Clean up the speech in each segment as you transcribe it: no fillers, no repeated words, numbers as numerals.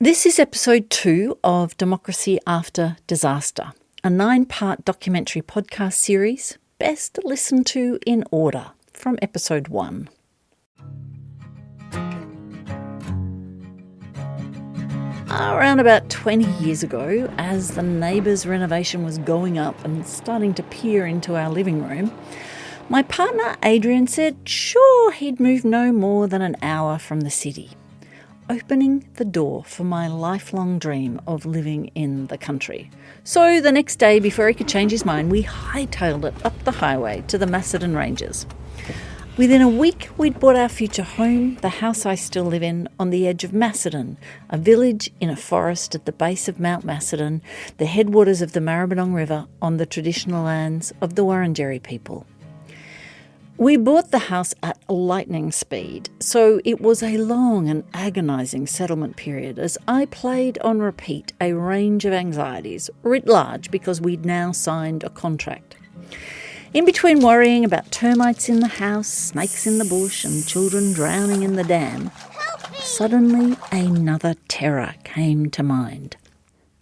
This is episode 2 of Democracy After Disaster, a 9-part documentary podcast series best listened to in order from episode 1. Around about 20 years ago, as the neighbour's renovation was going up and starting to peer into our living room, my partner Adrian said sure he'd move no more than an hour from the city, opening the door for my lifelong dream of living in the country. So the next day, before he could change his mind, we hightailed it up the highway to the Macedon Ranges. Within a week, we'd bought our future home, the house I still live in, on the edge of Macedon, a village in a forest at the base of Mount Macedon, the headwaters of the Maribyrnong River on the traditional lands of the Wurundjeri people. We bought the house at lightning speed, so it was a long and agonising settlement period as I played on repeat a range of anxieties, writ large because we'd now signed a contract. In between worrying about termites in the house, snakes in the bush and children drowning in the dam, suddenly another terror came to mind.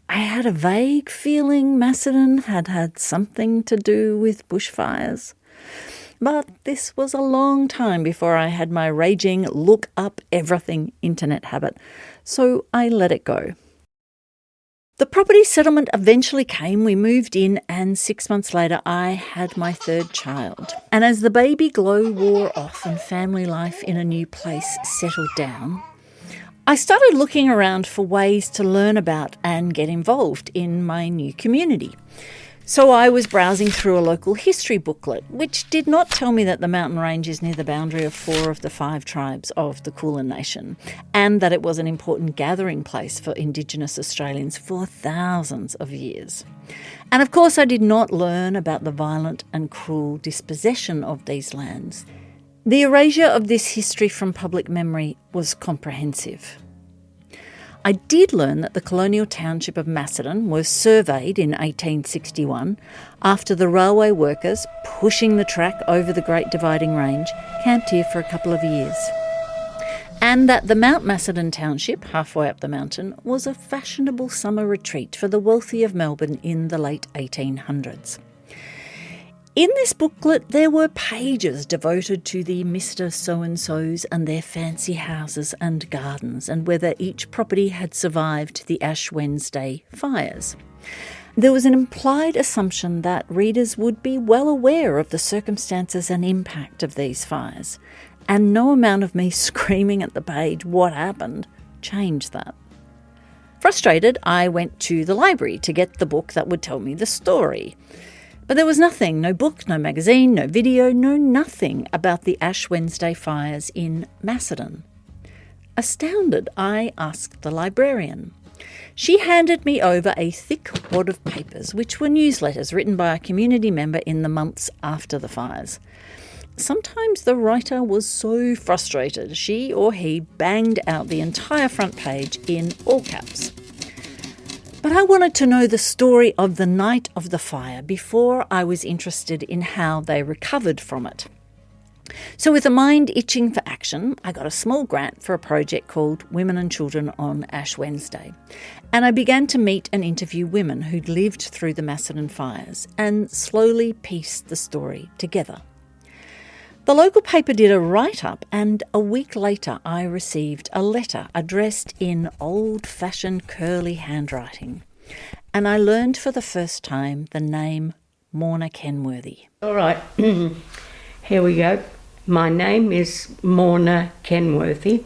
I had a vague feeling Macedon had had something to do with bushfires. But this was a long time before I had my raging look up everything internet habit, so I let it go. The property settlement eventually came, we moved in, and 6 months later I had my third child. And as the baby glow wore off and family life in a new place settled down, I started looking around for ways to learn about and get involved in my new community. So I was browsing through a local history booklet, which did not tell me that the mountain range is near the boundary of 4 of the 5 tribes of the Kulin Nation, and that it was an important gathering place for Indigenous Australians for thousands of years. And of course I did not learn about the violent and cruel dispossession of these lands. The erasure of this history from public memory was comprehensive. I did learn that the colonial township of Macedon was surveyed in 1861 after the railway workers, pushing the track over the Great Dividing Range, camped here for a couple of years. And that the Mount Macedon township, halfway up the mountain, was a fashionable summer retreat for the wealthy of Melbourne in the late 1800s. In this booklet, there were pages devoted to the Mr. So-and-sos and their fancy houses and gardens, and whether each property had survived the Ash Wednesday fires. There was an implied assumption that readers would be well aware of the circumstances and impact of these fires, and no amount of me screaming at the page what happened changed that. Frustrated, I went to the library to get the book that would tell me the story. But there was nothing, no book, no magazine, no video, no nothing about the Ash Wednesday fires in Macedon. Astounded, I asked the librarian. She handed me over a thick wad of papers, which were newsletters written by a community member in the months after the fires. Sometimes the writer was so frustrated, she or he banged out the entire front page in all caps. But I wanted to know the story of the night of the fire before I was interested in how they recovered from it. So with a mind itching for action, I got a small grant for a project called Women and Children on Ash Wednesday. And I began to meet and interview women who'd lived through the Macedon fires and slowly pieced the story together. The local paper did a write-up, and a week later I received a letter addressed in old-fashioned curly handwriting. And I learned for the first time the name Morna Kenworthy. All right, here we go. My name is Morna Kenworthy.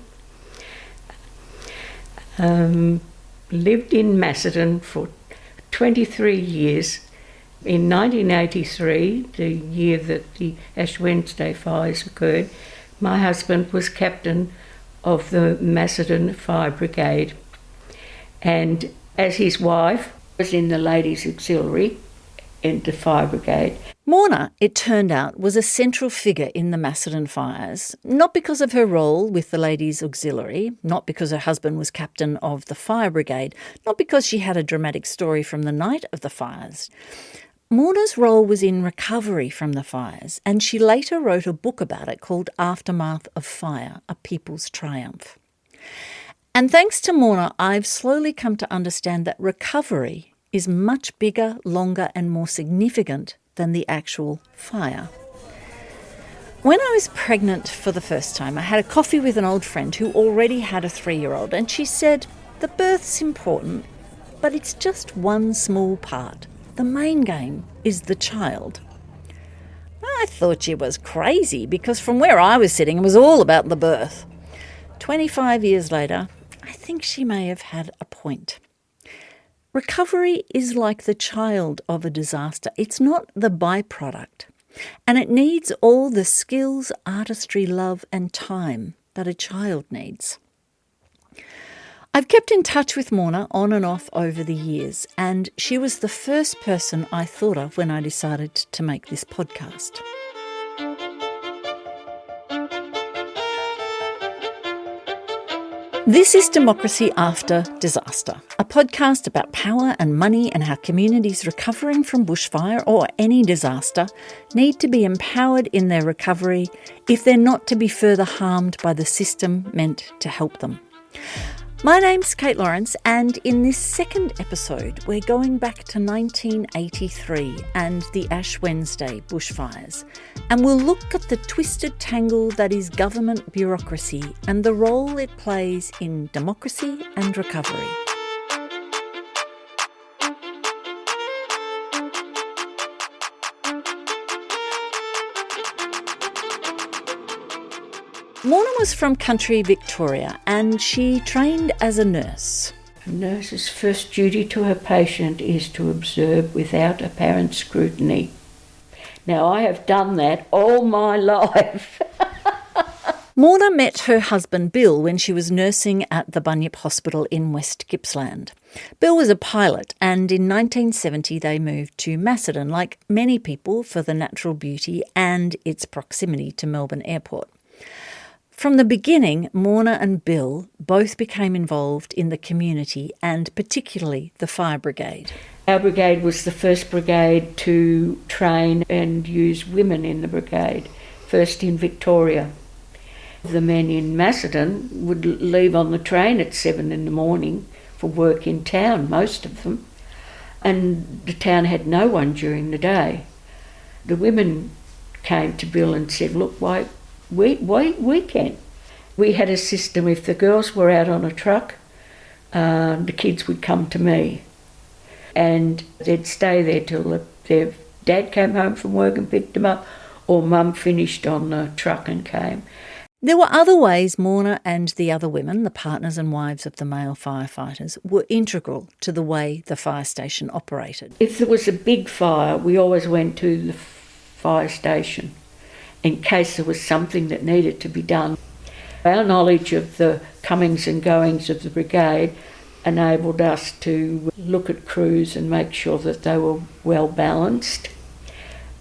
Lived in Macedon for 23 years. In 1983, the year that the Ash Wednesday fires occurred, my husband was captain of the Macedon Fire Brigade, and as his wife was in the Ladies Auxiliary in the Fire Brigade. Morna, it turned out, was a central figure in the Macedon fires, not because of her role with the Ladies Auxiliary, not because her husband was captain of the Fire Brigade, not because she had a dramatic story from the night of the fires. Morna's role was in recovery from the fires, and she later wrote a book about it called Aftermath of Fire, A People's Triumph. And thanks to Morna, I've slowly come to understand that recovery is much bigger, longer and more significant than the actual fire. When I was pregnant for the first time, I had a coffee with an old friend who already had a 3-year-old, and she said, the birth's important, but it's just one small part. The main game is the child. I thought she was crazy because from where I was sitting, it was all about the birth. 25 years later, I think she may have had a point. Recovery is like the child of a disaster. It's not the byproduct. And it needs all the skills, artistry, love and time that a child needs. I've kept in touch with Morna on and off over the years, and she was the first person I thought of when I decided to make this podcast. This is Democracy After Disaster, a podcast about power and money and how communities recovering from bushfire or any disaster need to be empowered in their recovery if they're not to be further harmed by the system meant to help them. My name's Kate Lawrence, and in this second episode, we're going back to 1983 and the Ash Wednesday bushfires, and we'll look at the twisted tangle that is government bureaucracy and the role it plays in democracy and recovery. Morna was from country Victoria and she trained as a nurse. A nurse's first duty to her patient is to observe without apparent scrutiny. Now, I have done that all my life. Morna met her husband Bill when she was nursing at the Bunyip Hospital in West Gippsland. Bill was a pilot, and in 1970 they moved to Macedon, like many people, for the natural beauty and its proximity to Melbourne Airport. From the beginning, Morna and Bill both became involved in the community and particularly the fire brigade. Our brigade was the first brigade to train and use women in the brigade, first in Victoria. The men in Macedon would leave on the train at 7 in the morning for work in town, most of them, and the town had no one during the day. The women came to Bill and said, look, we can. We had a system, if the girls were out on a truck, the kids would come to me and they'd stay there till their dad came home from work and picked them up, or mum finished on the truck and came. There were other ways Morna and the other women, the partners and wives of the male firefighters, were integral to the way the fire station operated. If there was a big fire, we always went to the fire station in case there was something that needed to be done. Our knowledge of the comings and goings of the brigade enabled us to look at crews and make sure that they were well balanced.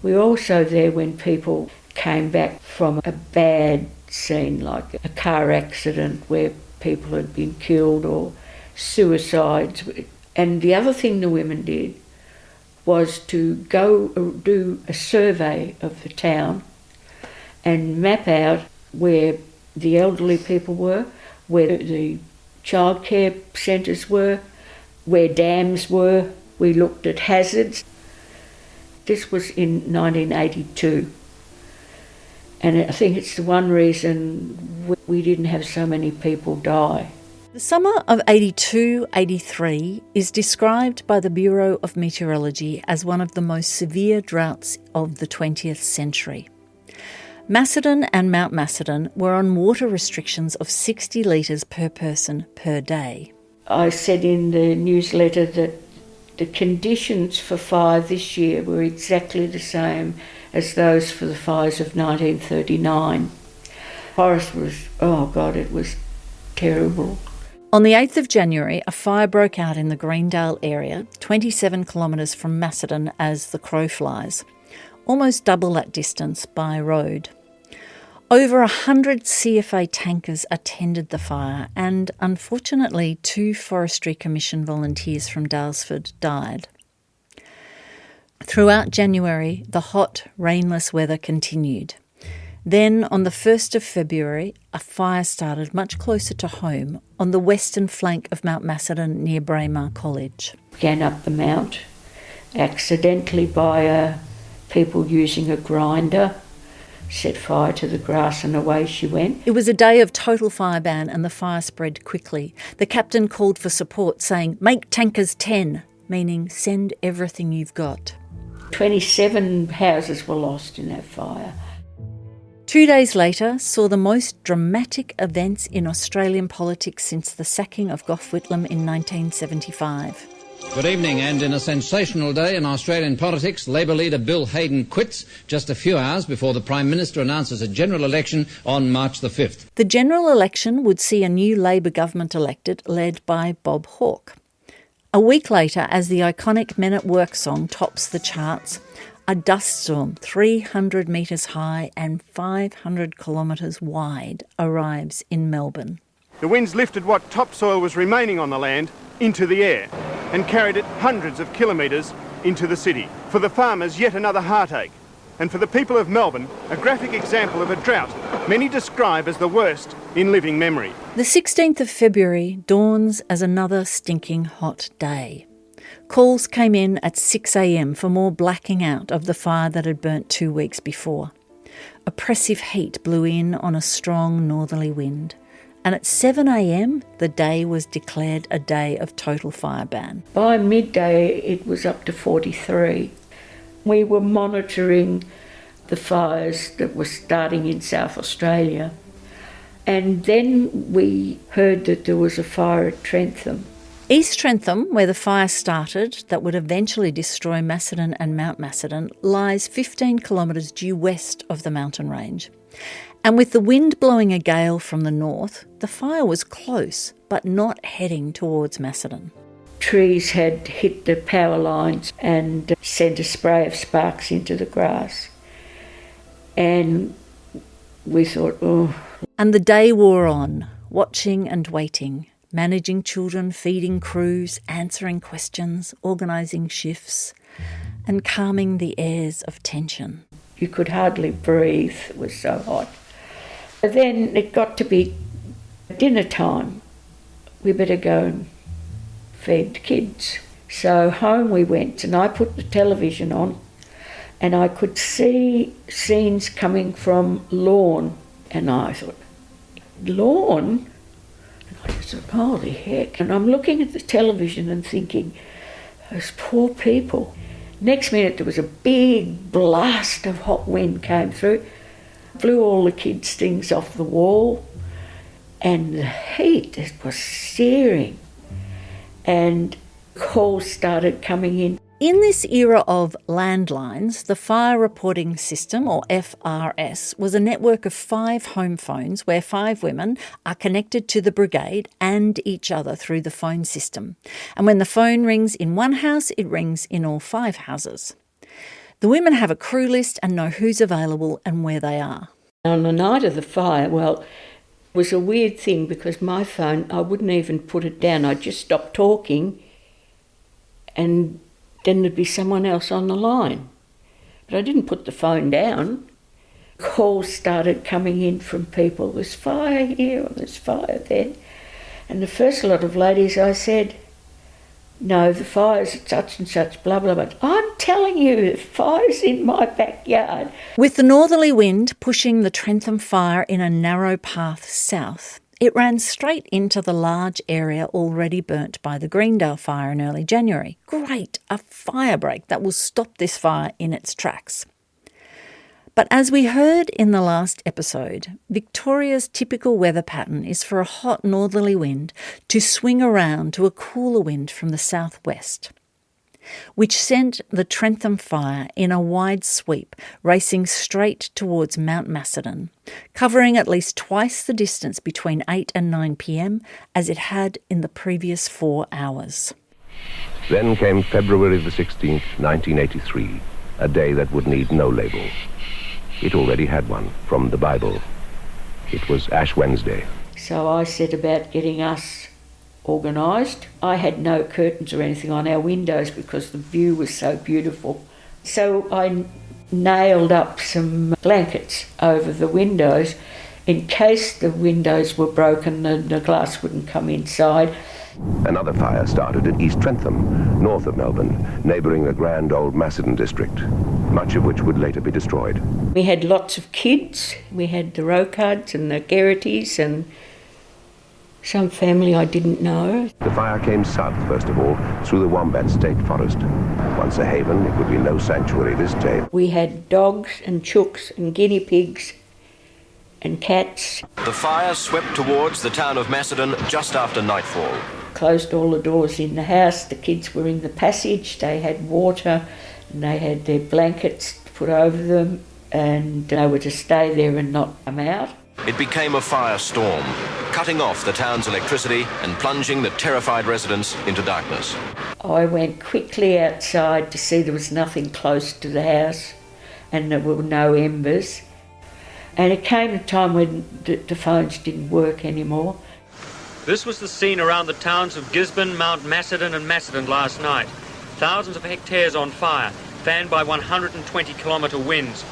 We were also there when people came back from a bad scene, like a car accident where people had been killed or suicides. And the other thing the women did was to go do a survey of the town and map out where the elderly people were, where the childcare centres were, where dams were. We looked at hazards. This was in 1982. And I think it's the one reason we didn't have so many people die. The summer of 82-83 is described by the Bureau of Meteorology as one of the most severe droughts of the 20th century. Macedon and Mount Macedon were on water restrictions of 60 litres per person per day. I said in the newsletter that the conditions for fire this year were exactly the same as those for the fires of 1939. Forest was, it was terrible. On the 8th of January, a fire broke out in the Greendale area, 27 kilometres from Macedon as the crow flies, almost double that distance by road. Over 100 CFA tankers attended the fire, and unfortunately 2 Forestry Commission volunteers from Daylesford died. Throughout January, the hot, rainless weather continued. Then, on the 1st of February, a fire started much closer to home on the western flank of Mount Macedon near Braemar College. Began up the mount, accidentally by people using a grinder, set fire to the grass and away she went. It was a day of total fire ban and the fire spread quickly. The captain called for support, saying, "Make tankers 10, meaning send everything you've got." 27 houses were lost in that fire. 2 days later saw the most dramatic events in Australian politics since the sacking of Gough Whitlam in 1975. Good evening, and in a sensational day in Australian politics, Labor leader Bill Hayden quits just a few hours before the Prime Minister announces a general election on March the 5th. The general election would see a new Labor government elected, led by Bob Hawke. A week later, as the iconic Men at Work song tops the charts, a dust storm 300 metres high and 500 kilometres wide arrives in Melbourne. The winds lifted what topsoil was remaining on the land into the air and carried it hundreds of kilometres into the city. For the farmers, yet another heartache. And for the people of Melbourne, a graphic example of a drought many describe as the worst in living memory. The 16th of February dawns as another stinking hot day. Calls came in at 6 a.m. for more blacking out of the fire that had burnt 2 weeks before. Oppressive heat blew in on a strong northerly wind. And at 7 a.m, the day was declared a day of total fire ban. By midday, it was up to 43. We were monitoring the fires that were starting in South Australia. And then we heard that there was a fire at Trentham. East Trentham, where the fire started, that would eventually destroy Macedon and Mount Macedon, lies 15 kilometres due west of the mountain range. And with the wind blowing a gale from the north, the fire was close, but not heading towards Macedon. Trees had hit the power lines and sent a spray of sparks into the grass. And we thought, oh. And the day wore on, watching and waiting, managing children, feeding crews, answering questions, organising shifts, and calming the airs of tension. You could hardly breathe, it was so hot. But then it got to be dinner time. We better go and feed the kids. So home we went, and I put the television on, and I could see scenes coming from Lawn. And I thought, Lawn? And I thought, holy heck. And I'm looking at the television and thinking, those poor people. Next minute there was a big blast of hot wind came through, blew all the kids' things off the wall, and the heat, it was searing. And calls started coming in. In this era of landlines, the Fire Reporting System, or FRS, was a network of 5 home phones where 5 women are connected to the brigade and each other through the phone system. And when the phone rings in one house, it rings in all 5 houses. The women have a crew list and know who's available and where they are. On the night of the fire, well, it was a weird thing because my phone, I wouldn't even put it down. I'd just stop talking and then there'd be someone else on the line. But I didn't put the phone down. Calls started coming in from people. There's fire here or there's fire there. And the first lot of ladies I said, no, the fire's at such and such, blah, blah, blah. I'm telling you, the fire's in my backyard. With the northerly wind pushing the Trentham fire in a narrow path south, it ran straight into the large area already burnt by the Greendale fire in early January. Great, a fire break that will stop this fire in its tracks. But as we heard in the last episode, Victoria's typical weather pattern is for a hot northerly wind to swing around to a cooler wind from the southwest, which sent the Trentham fire in a wide sweep, racing straight towards Mount Macedon, covering at least twice the distance between 8 and 9 p.m. as it had in the previous 4 hours. Then came February the 16th, 1983, a day that would need no label. It already had one, from the Bible. It was Ash Wednesday. So I set about getting us organised. I had no curtains or anything on our windows because the view was so beautiful. So I nailed up some blankets over the windows in case the windows were broken and the glass wouldn't come inside. Another fire started at East Trentham, north of Melbourne, neighbouring the grand old Macedon district, much of which would later be destroyed. We had lots of kids. We had the Rocards and the Geraghties and some family I didn't know. The fire came south, first of all, through the Wombat State Forest. Once a haven, it would be no sanctuary this day. We had dogs and chooks and guinea pigs and cats. The fire swept towards the town of Macedon just after nightfall. Closed all the doors in the house. The kids were in the passage. They had water and they had their blankets put over them and they were to stay there and not come out. It became a firestorm, cutting off the town's electricity and plunging the terrified residents into darkness. I went quickly outside to see there was nothing close to the house and there were no embers. And it came a time when the phones didn't work anymore. This was the scene around the towns of Gisborne, Mount Macedon and Macedon last night. Thousands of hectares on fire, fanned by 120-kilometre winds.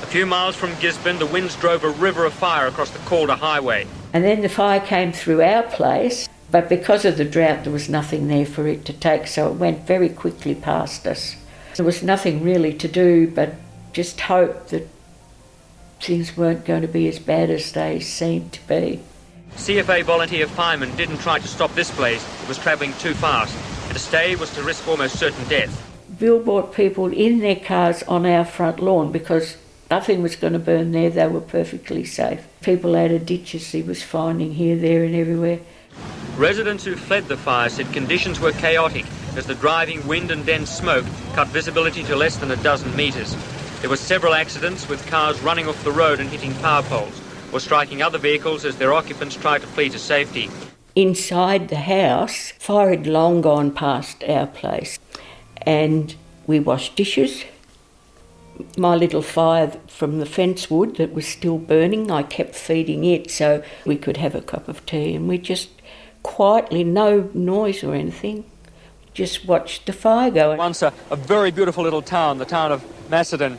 A few miles from Gisborne, the winds drove a river of fire across the Calder Highway. And then the fire came through our place, but because of the drought there was nothing there for it to take, so it went very quickly past us. There was nothing really to do but just hope that things weren't going to be as bad as they seemed to be. CFA volunteer firemen didn't try to stop this blaze. It was travelling too fast, and to stay was to risk almost certain death. Bill brought people in their cars on our front lawn because nothing was going to burn there. They were perfectly safe. People out of ditches he was finding here, there and everywhere. Residents who fled the fire said conditions were chaotic as the driving wind and dense smoke cut visibility to less than a dozen metres. There were several accidents with cars running off the road and hitting power poles or striking other vehicles as their occupants tried to flee to safety. Inside the house, fire had long gone past our place and we washed dishes. My little fire from the fence wood that was still burning, I kept feeding it so we could have a cup of tea, and we just quietly, no noise or anything, just watched the fire go. Once a very beautiful little town, the town of Macedon.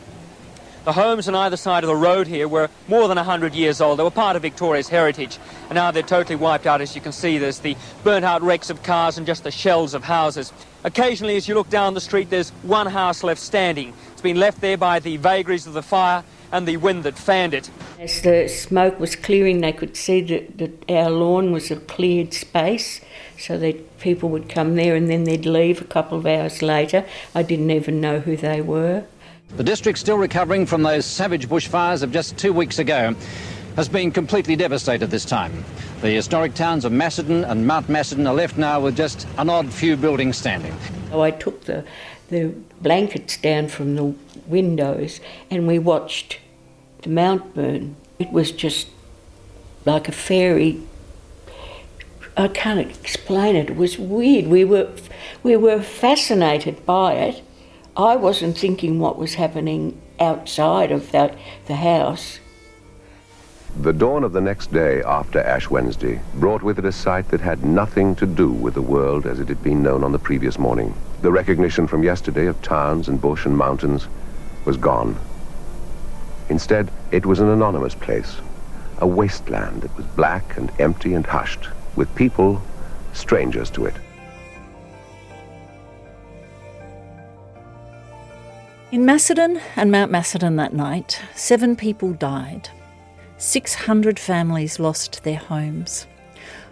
The homes on either side of the road here were more than 100 years old. They were part of Victoria's heritage, and now they're totally wiped out. As you can see, there's the burnt-out wrecks of cars and just the shells of houses. Occasionally, as you look down the street, there's one house left standing. It's been left there by the vagaries of the fire and the wind that fanned it. As the smoke was clearing, they could see that our lawn was a cleared space, so that people would come there and then they'd leave a couple of hours later. I didn't even know who they were. The district, still recovering from those savage bushfires of just 2 weeks ago, has been completely devastated this time. The historic towns of Macedon and Mount Macedon are left now with just an odd few buildings standing. So I took the blankets down from the windows and we watched the mount burn. It was just like a fairy. I can't explain it. It was weird. We were fascinated by it. I wasn't thinking what was happening outside of the house. The dawn of the next day after Ash Wednesday brought with it a sight that had nothing to do with the world as it had been known on the previous morning. The recognition from yesterday of towns and bush and mountains was gone. Instead, it was an anonymous place, a wasteland that was black and empty and hushed, with people strangers to it. In Macedon and Mount Macedon that night, 7 people died. 600 families lost their homes.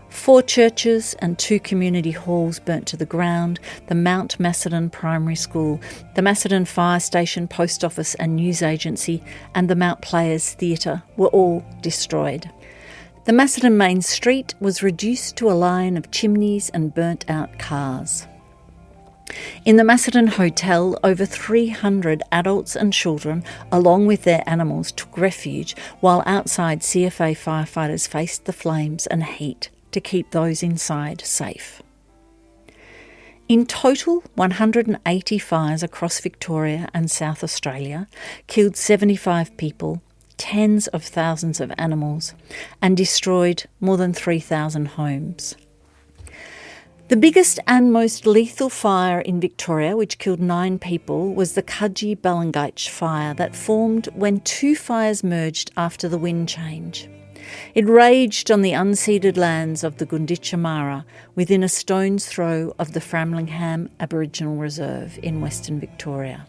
4 churches and 2 community halls burnt to the ground, the Mount Macedon Primary School, the Macedon Fire Station, Post Office and News Agency, and the Mount Players Theatre were all destroyed. The Macedon main street was reduced to a line of chimneys and burnt-out cars. In the Macedon Hotel, over 300 adults and children, along with their animals, took refuge, while outside CFA firefighters faced the flames and heat to keep those inside safe. In total, 180 fires across Victoria and South Australia killed 75 people, tens of thousands of animals, and destroyed more than 3,000 homes. The biggest and most lethal fire in Victoria, which killed 9 people, was the Cudgee Ballangaich fire that formed when 2 fires merged after the wind change. It raged on the unceded lands of the Gunditjmara within a stone's throw of the Framlingham Aboriginal Reserve in Western Victoria.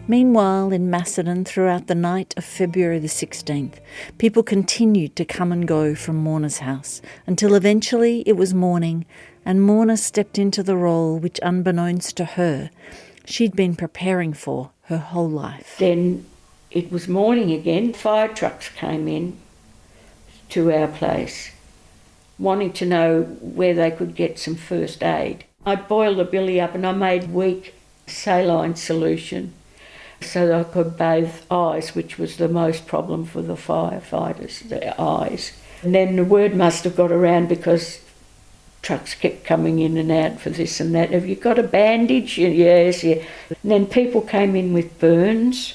Meanwhile, in Macedon, throughout the night of February the 16th, people continued to come and go from Morna's house until eventually it was morning and Morna stepped into the role which, unbeknownst to her, she'd been preparing for her whole life. Then it was morning again. Fire trucks came in to our place, wanting to know where they could get some first aid. I boiled the billy up and I made weak saline solution so that I could bathe eyes, which was the most problem for the firefighters, their eyes. And then the word must have got around because trucks kept coming in and out for this and that. Have you got a bandage? Yes, yeah. And then people came in with burns.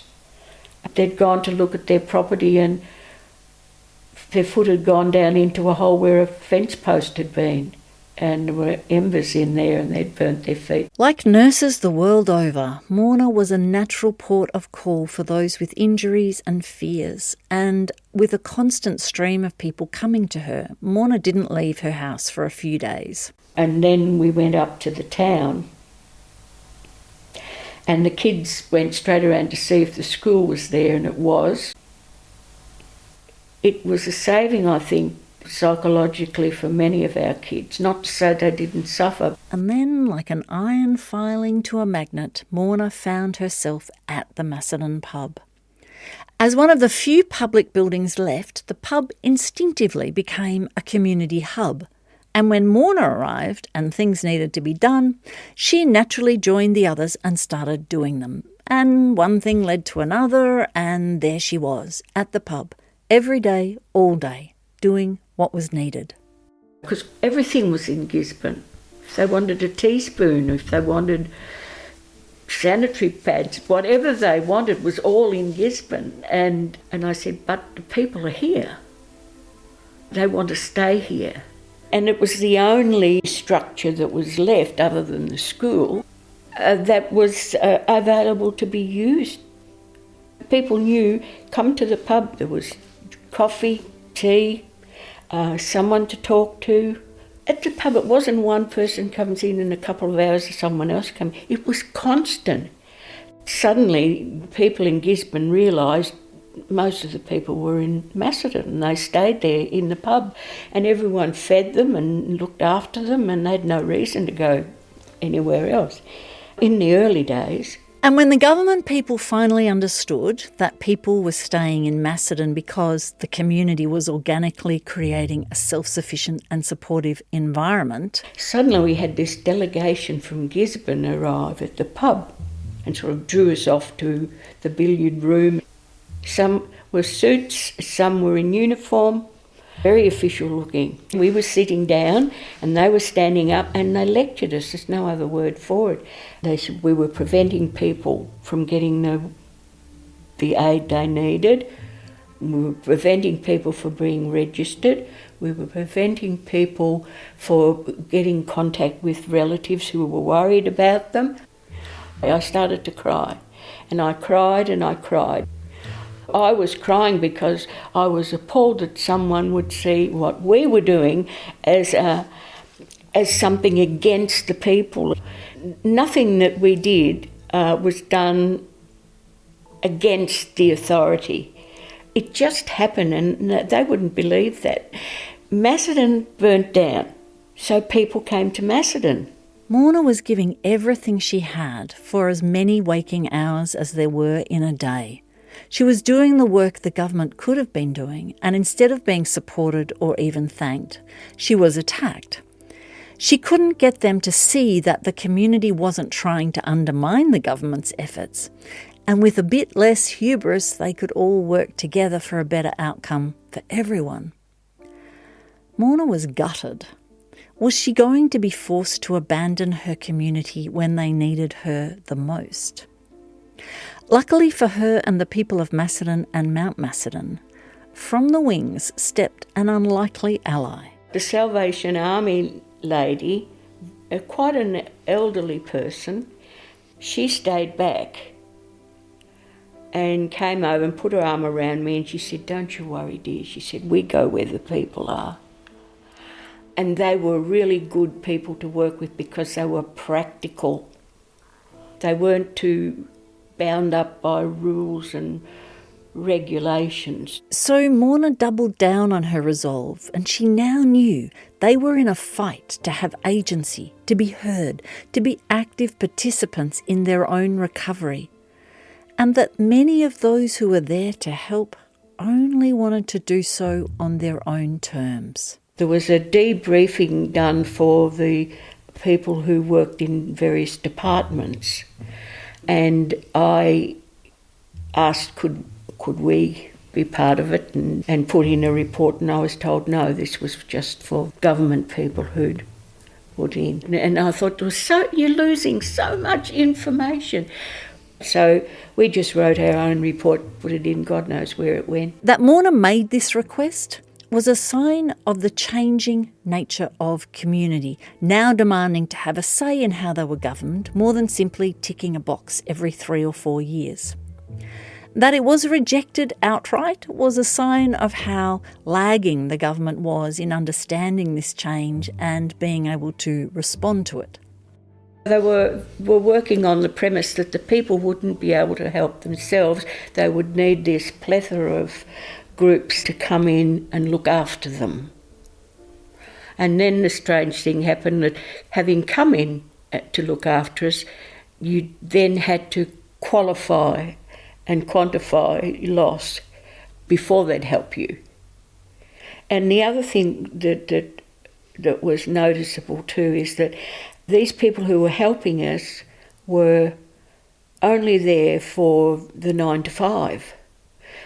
They'd gone to look at their property and their foot had gone down into a hole where a fence post had been. And there were embers in there and they'd burnt their feet. Like nurses the world over, Morna was a natural port of call for those with injuries and fears. And with a constant stream of people coming to her, Morna didn't leave her house for a few days. And then we went up to the town and the kids went straight around to see if the school was there, and it was. It was a saving, I think, psychologically for many of our kids, not to say they didn't suffer. And then, like an iron filing to a magnet, Morna found herself at the Macedon pub. As one of the few public buildings left, the pub instinctively became a community hub. And when Morna arrived and things needed to be done, she naturally joined the others and started doing them. And one thing led to another, and there she was, at the pub, every day, all day, doing what was needed. Because everything was in Gisborne. If they wanted a teaspoon, if they wanted sanitary pads, whatever they wanted was all in Gisborne. And I said, but the people are here. They want to stay here. And it was the only structure that was left, other than the school, that was available to be used. People knew, come to the pub, there was coffee, tea, someone to talk to. At the pub, it wasn't one person comes in a couple of hours or someone else comes. It was constant. Suddenly, people in Gisborne realised most of the people were in Macedon and they stayed there in the pub, and everyone fed them and looked after them, and they had no reason to go anywhere else. In the early days. And when the government people finally understood that people were staying in Macedon because the community was organically creating a self-sufficient and supportive environment, suddenly we had this delegation from Gisborne arrive at the pub and sort of drew us off to the billiard room. Some were suits, some were in uniform, very official looking. We were sitting down and they were standing up and they lectured us. There's no other word for it. They said we were preventing people from getting the aid they needed. We were preventing people from being registered. We were preventing people for getting contact with relatives who were worried about them. I started to cry, and I cried and I cried. I was crying because I was appalled that someone would see what we were doing as something against the people. Nothing that we did was done against the authority. It just happened, and they wouldn't believe that. Macedon burnt down, so people came to Macedon. Morna was giving everything she had for as many waking hours as there were in a day. She was doing the work the government could have been doing, and instead of being supported or even thanked, she was attacked. She couldn't get them to see that the community wasn't trying to undermine the government's efforts, and with a bit less hubris, they could all work together for a better outcome for everyone. Morna was gutted. Was she going to be forced to abandon her community when they needed her the most? Luckily for her and the people of Macedon and Mount Macedon, from the wings stepped an unlikely ally. The Salvation Army lady, quite an elderly person, she stayed back and came over and put her arm around me and she said, "Don't you worry, dear." She said, "We go where the people are." And they were really good people to work with because they were practical. They weren't too bound up by rules and regulations. So Morna doubled down on her resolve, and she now knew they were in a fight to have agency, to be heard, to be active participants in their own recovery, and that many of those who were there to help only wanted to do so on their own terms. There was a debriefing done for the people who worked in various departments, and I asked could we be part of it and put in a report, and I was told no, this was just for government people who'd put in. And I thought, you're losing so much information. So we just wrote our own report, put it in, God knows where it went. That Morna made this request was a sign of the changing nature of community, now demanding to have a say in how they were governed, more than simply ticking a box every 3 or 4 years. That it was rejected outright was a sign of how lagging the government was in understanding this change and being able to respond to it. They were working on the premise that the people wouldn't be able to help themselves. They would need this plethora of groups to come in and look after them. And then the strange thing happened that having come in to look after us, you then had to qualify and quantify loss before they'd help you. And the other thing that was noticeable too is that these people who were helping us were only there for the 9 to 5.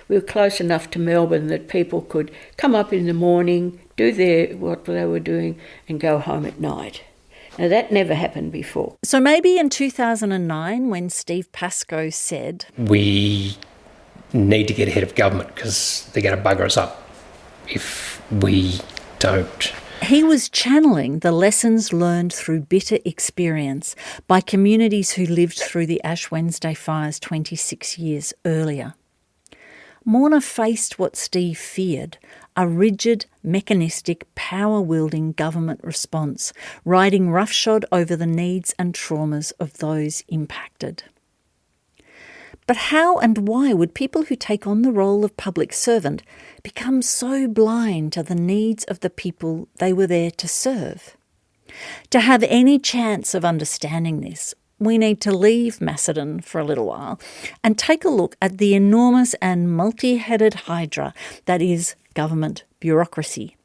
We were close enough to Melbourne that people could come up in the morning, do what they were doing and go home at night. Now that never happened before. So maybe in 2009 when Steve Pascoe said, "We need to get ahead of government because they're going to bugger us up if we don't." He was channeling the lessons learned through bitter experience by communities who lived through the Ash Wednesday fires 26 years earlier. Morna faced what Steve feared, a rigid, mechanistic, power-wielding government response, riding roughshod over the needs and traumas of those impacted. But how and why would people who take on the role of public servant become so blind to the needs of the people they were there to serve? To have any chance of understanding this, we need to leave Macedon for a little while and take a look at the enormous and multi-headed hydra that is government bureaucracy.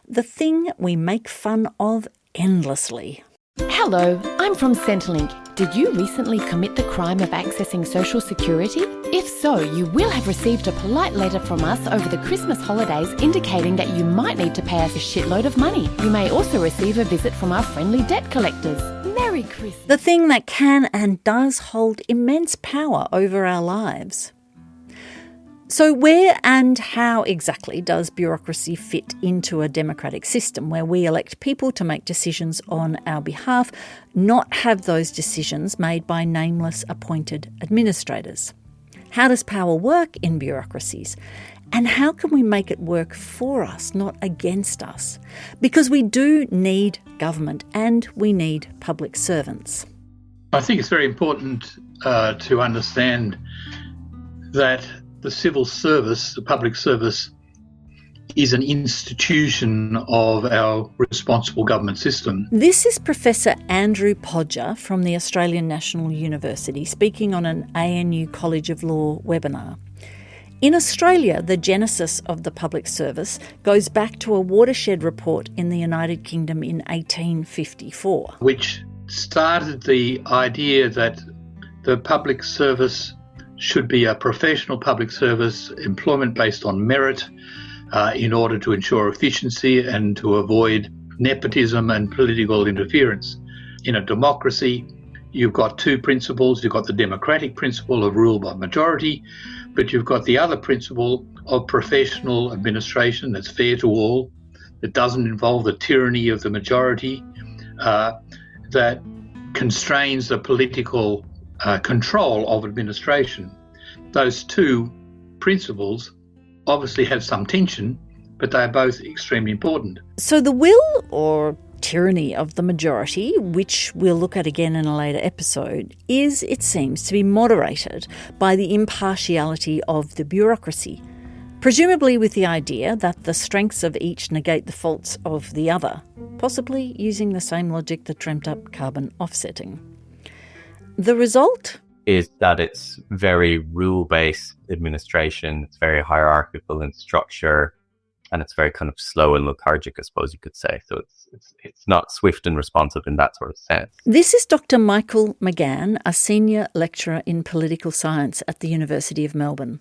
The thing we make fun of endlessly. Hello, I'm from Centrelink. Did you recently commit the crime of accessing Social Security? If so, you will have received a polite letter from us over the Christmas holidays indicating that you might need to pay us a shitload of money. You may also receive a visit from our friendly debt collectors. Merry Christmas. The thing that can and does hold immense power over our lives. So where and how exactly does bureaucracy fit into a democratic system where we elect people to make decisions on our behalf, not have those decisions made by nameless appointed administrators? How does power work in bureaucracies? And how can we make it work for us, not against us? Because we do need government and we need public servants. I think it's very important to understand that the civil service, the public service, is an institution of our responsible government system. This is Professor Andrew Podger from the Australian National University speaking on an ANU College of Law webinar. In Australia, the genesis of the public service goes back to a watershed report in the United Kingdom in 1854. Which started the idea that the public service should be a professional public service, employment based on merit, in order to ensure efficiency and to avoid nepotism and political interference. In a democracy, you've got two principles. You've got the democratic principle of rule by majority, but you've got the other principle of professional administration that's fair to all, that doesn't involve the tyranny of the majority, that constrains the political control of administration. Those two principles obviously have some tension, but they are both extremely important. So the will or tyranny of the majority, which we'll look at again in a later episode, is, it seems, to be moderated by the impartiality of the bureaucracy, presumably with the idea that the strengths of each negate the faults of the other, possibly using the same logic that dreamt up carbon offsetting. The result is that it's very rule-based administration, it's very hierarchical in structure, and it's very kind of slow and lethargic, I suppose you could say. So it's not swift and responsive in that sort of sense. This is Dr. Michael McGann, a senior lecturer in political science at the University of Melbourne.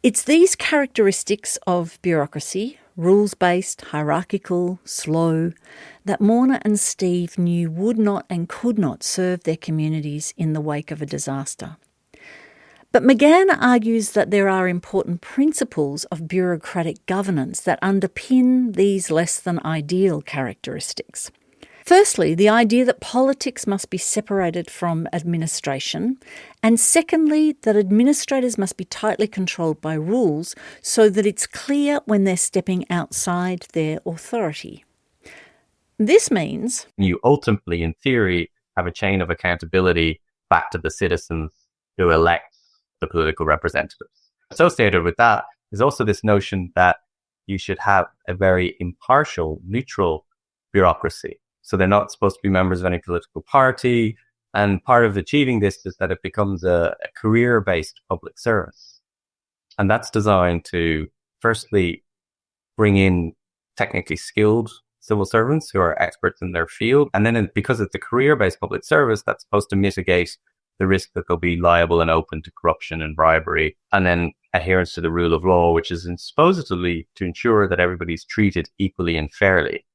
It's these characteristics of bureaucracy, rules-based, hierarchical, slow, that Morna and Steve knew would not and could not serve their communities in the wake of a disaster. But McGann argues that there are important principles of bureaucratic governance that underpin these less than ideal characteristics. Firstly, the idea that politics must be separated from administration, and secondly, that administrators must be tightly controlled by rules so that it's clear when they're stepping outside their authority. This means you ultimately, in theory, have a chain of accountability back to the citizens who elect the political representatives. Associated with that is also this notion that you should have a very impartial, neutral bureaucracy. So they're not supposed to be members of any political party. And part of achieving this is that it becomes a career-based public service. And that's designed to, firstly, bring in technically skilled civil servants who are experts in their field. And then because it's a career-based public service, that's supposed to mitigate the risk that they'll be liable and open to corruption and bribery. And then adherence to the rule of law, which is supposedly to ensure that everybody's treated equally and fairly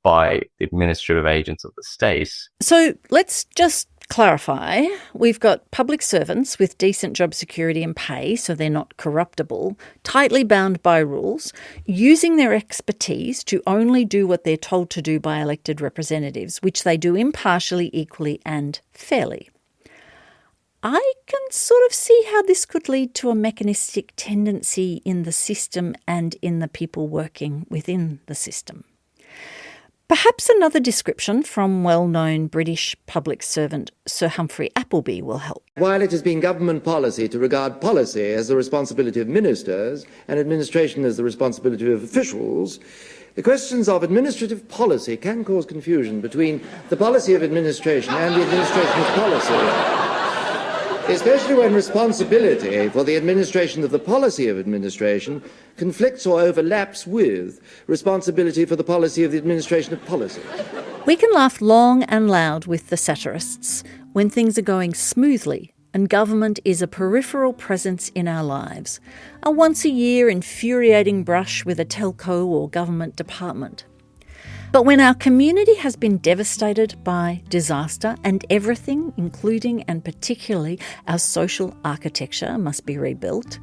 by the administrative agents of the state. So let's just clarify. We've got public servants with decent job security and pay, so they're not corruptible, tightly bound by rules, using their expertise to only do what they're told to do by elected representatives, which they do impartially, equally and fairly. I can sort of see how this could lead to a mechanistic tendency in the system and in the people working within the system. Perhaps another description from well-known British public servant Sir Humphrey Appleby will help. While it has been government policy to regard policy as the responsibility of ministers and administration as the responsibility of officials, the questions of administrative policy can cause confusion between the policy of administration and the administration of policy, especially when responsibility for the administration of the policy of administration conflicts or overlaps with responsibility for the policy of the administration of policy. We can laugh long and loud with the satirists when things are going smoothly and government is a peripheral presence in our lives, a once-a-year infuriating brush with a telco or government department. But when our community has been devastated by disaster and everything, including and particularly our social architecture, must be rebuilt,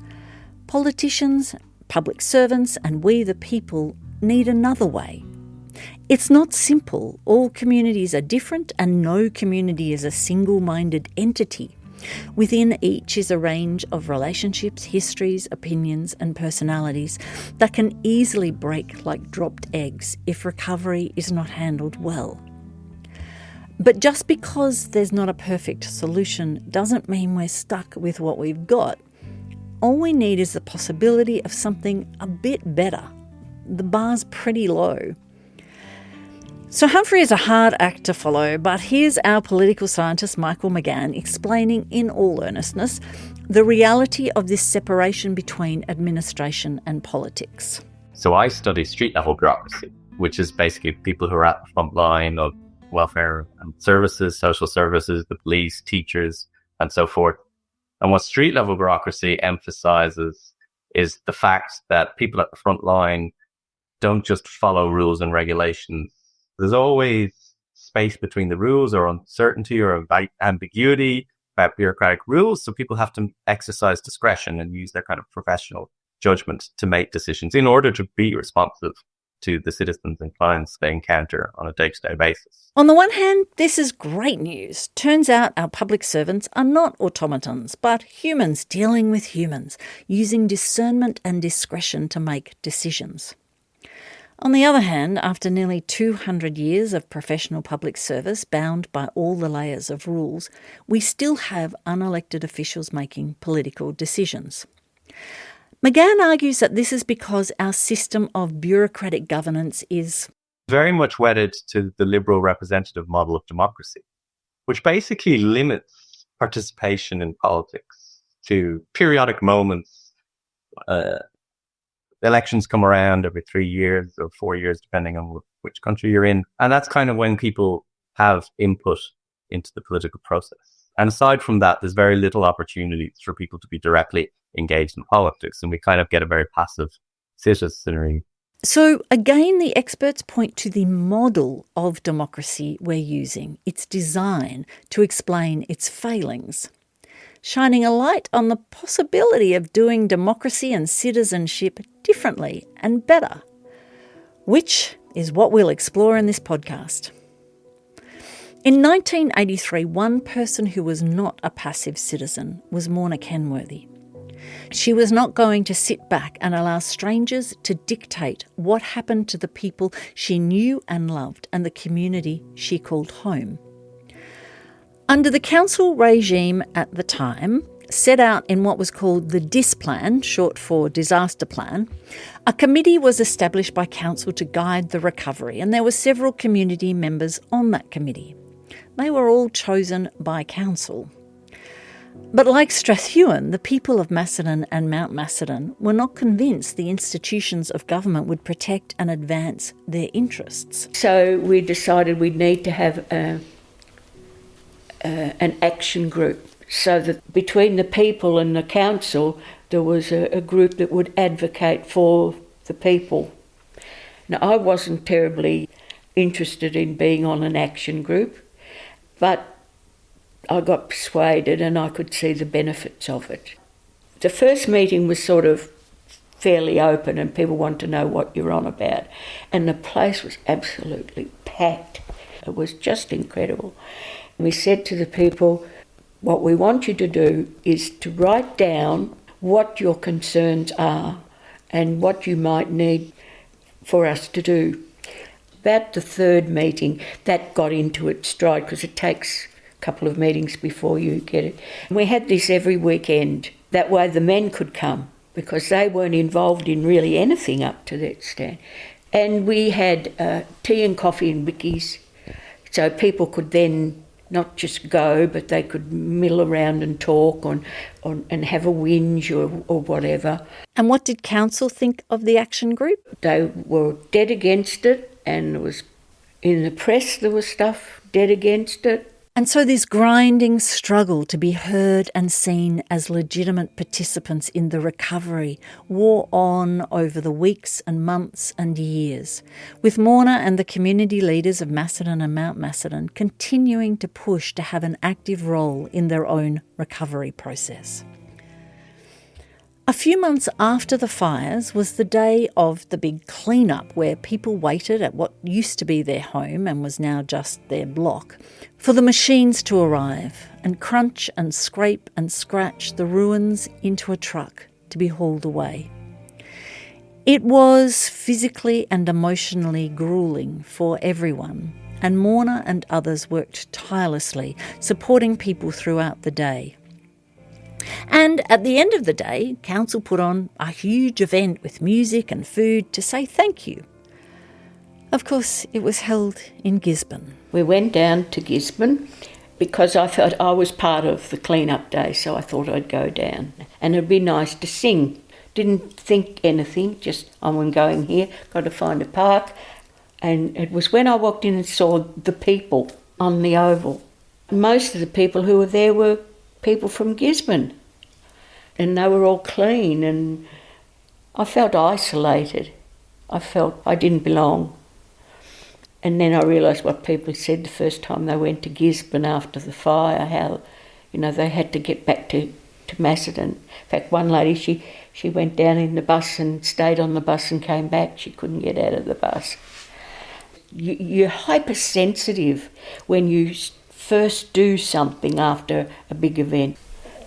politicians, public servants and we the people need another way. It's not simple. All communities are different and no community is a single-minded entity. Within each is a range of relationships, histories, opinions and personalities that can easily break like dropped eggs if recovery is not handled well. But just because there's not a perfect solution doesn't mean we're stuck with what we've got. All we need is the possibility of something a bit better. The bar's pretty low. So Humphrey is a hard act to follow, but here's our political scientist Michael McGann explaining in all earnestness the reality of this separation between administration and politics. So I study street-level bureaucracy, which is basically people who are at the front line of welfare and services, social services, the police, teachers, and so forth. And what street-level bureaucracy emphasizes is the fact that people at the front line don't just follow rules and regulations. There's always space between the rules or uncertainty or ambiguity about bureaucratic rules. So people have to exercise discretion and use their kind of professional judgment to make decisions in order to be responsive to the citizens and clients they encounter on a day-to-day basis. On the one hand, this is great news. Turns out our public servants are not automatons, but humans dealing with humans, using discernment and discretion to make decisions. On the other hand, after nearly 200 years of professional public service bound by all the layers of rules, we still have unelected officials making political decisions. McGann argues that this is because our system of bureaucratic governance is very much wedded to the liberal representative model of democracy, which basically limits participation in politics to periodic moments. Elections come around every 3 years or 4 years, depending on which country you're in. And that's kind of when people have input into the political process. And aside from that, there's very little opportunities for people to be directly engaged in politics. And we kind of get a very passive citizenry. So again, the experts point to the model of democracy we're using, its design, to explain its failings, shining a light on the possibility of doing democracy and citizenship differently and better, which is what we'll explore in this podcast. In 1983, one person who was not a passive citizen was Morna Kenworthy. She was not going to sit back and allow strangers to dictate what happened to the people she knew and loved and the community she called home. Under the council regime at the time, set out in what was called the DIS Plan, short for Disaster Plan, a committee was established by council to guide the recovery, and there were several community members on that committee. They were all chosen by council. But like Strathewen, the people of Macedon and Mount Macedon were not convinced the institutions of government would protect and advance their interests. So we decided we'd need to have an action group, so that between the people and the council there was a group that would advocate for the people. Now, I wasn't terribly interested in being on an action group, but I got persuaded and I could see the benefits of it. The first meeting was sort of fairly open and people wanted to know what you're on about, and the place was absolutely packed. It was just incredible. We said to the people, what we want you to do is to write down what your concerns are and what you might need for us to do. About the third meeting, that got into its stride because it takes a couple of meetings before you get it. And we had this every weekend. That way the men could come because they weren't involved in really anything up to that stand. And we had tea and coffee and wikis, so people could then not just go, but they could mill around and talk and have a whinge or whatever. And what did council think of the action group? They were dead against it, and it was in the press there was stuff dead against it. And so this grinding struggle to be heard and seen as legitimate participants in the recovery wore on over the weeks and months and years, with Morna and the community leaders of Macedon and Mount Macedon continuing to push to have an active role in their own recovery process. A few months after the fires was the day of the big clean-up, where people waited at what used to be their home and was now just their block for the machines to arrive and crunch and scrape and scratch the ruins into a truck to be hauled away. It was physically and emotionally gruelling for everyone, and Morna and others worked tirelessly, supporting people throughout the day. And at the end of the day, council put on a huge event with music and food to say thank you. Of course, it was held in Gisborne. We went down to Gisborne because I thought I was part of the clean-up day, so I thought I'd go down. And it'd be nice to sing. Didn't think anything, just I'm going here, got to find a park. And it was when I walked in and saw the people on the oval. Most of the people who were there were people from Gisborne, and they were all clean, and I felt isolated. I felt I didn't belong. And then I realised what people said the first time they went to Gisborne after the fire, how, they had to get back to Macedon. In fact, one lady, she went down in the bus and stayed on the bus and came back. She couldn't get out of the bus. You're hypersensitive when you first do something after a big event.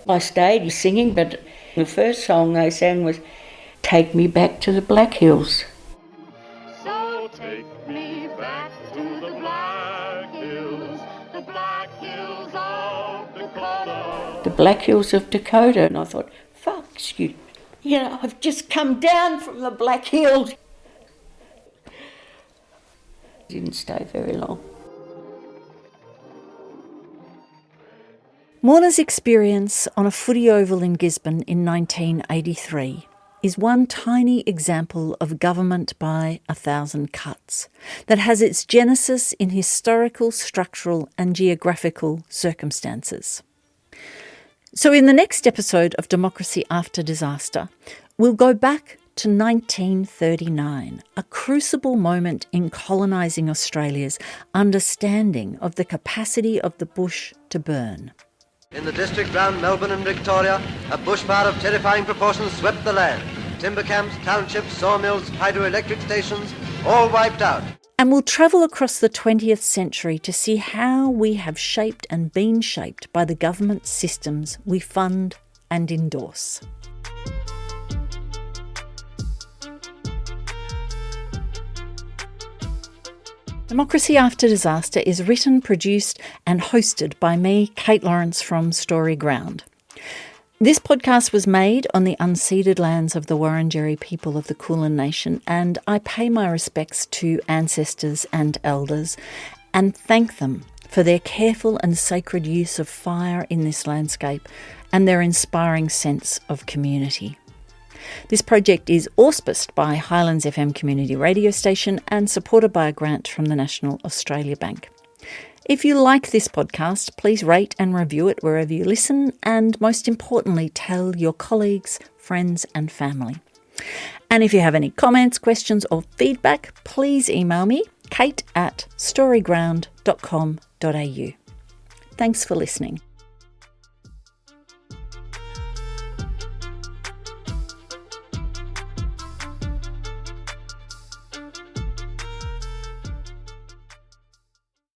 I stayed singing, but the first song they sang was "Take Me Back to the Black Hills." So take me back to the Black Hills of Dakota. The Black Hills of Dakota. And I thought, fuck, I've just come down from the Black Hills. Didn't stay very long. Morna's experience on a footy oval in Gisborne in 1983 is one tiny example of government by 1,000 cuts that has its genesis in historical, structural and geographical circumstances. So in the next episode of Democracy After Disaster, we'll go back to 1939, a crucible moment in colonising Australia's understanding of the capacity of the bush to burn. In the district round Melbourne and Victoria, a bushfire of terrifying proportions swept the land. Timber camps, townships, sawmills, hydroelectric stations, all wiped out. And we'll travel across the 20th century to see how we have shaped and been shaped by the government systems we fund and endorse. Democracy After Disaster is written, produced and hosted by me, Kate Lawrence from Story Ground. This podcast was made on the unceded lands of the Wurundjeri people of the Kulin Nation, and I pay my respects to ancestors and elders and thank them for their careful and sacred use of fire in this landscape and their inspiring sense of community. This project is auspiced by Highlands FM community radio station and supported by a grant from the National Australia Bank. If you like this podcast, please rate and review it wherever you listen, and most importantly, tell your colleagues, friends and family. And if you have any comments, questions or feedback, please email me, kate@storyground.com.au. Thanks for listening.